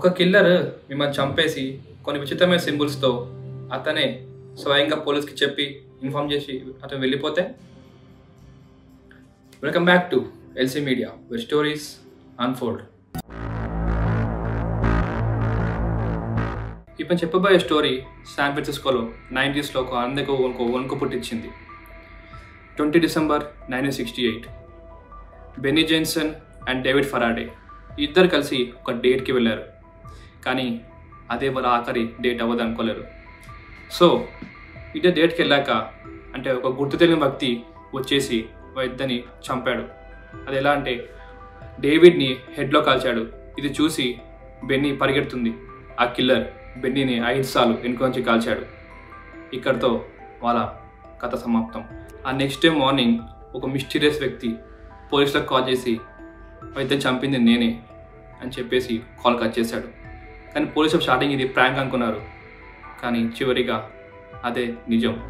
ఒక కిల్లర్ మిమ్మల్ని చంపేసి కొన్ని విచిత్రమైన సింబల్స్తో అతనే స్వయంగా పోలీస్కి చెప్పి ఇన్ఫార్మ్ చేసి అతను వెళ్ళిపోతే. Welcome back to LC media where stories unfold. ఇప్పుడు చెప్పబోయే స్టోరీ శాన్ ఫ్రాన్సిస్కోలో 90s ఒక అందరికీ వణుకు పుట్టించింది. 20 డిసెంబర్ 1968 బెన్నీ జేన్సన్ అండ్ డేవిడ్ ఫరాడే ఇద్దరు కలిసి ఒక డేట్కి వెళ్ళారు. కానీ అదే వాళ్ళ ఆఖరి డేట్ అవ్వదు అనుకోలేరు. సో ఇద్దరు డేట్కి వెళ్ళాక అంటే ఒక గుర్తు తెలియని వ్యక్తి వచ్చేసి ఇద్దరిని చంపాడు. అది ఎలా అంటే డేవిడ్ని హెడ్లో కాల్చాడు. ఇది చూసి బెన్నీ పరిగెడుతుంది. ఆ కిల్లర్ బెన్నీని 5 సార్లు వెనుక నుంచి కాల్చాడు. ఇక్కడితో వాళ్ళ కథ సమాప్తం. ఆ నెక్స్ట్ డే మార్నింగ్ ఒక మిస్టీరియస్ వ్యక్తి పోలీసులకు కాల్ చేసి ఇద్దరు చంపింది నేనే అని చెప్పేసి కాల్ కట్ చేశాడు. కానీ పోలీసులు స్టార్టింగ్ ఇది ప్రాంక్ అనుకున్నారు, కానీ చివరిగా అదే నిజం.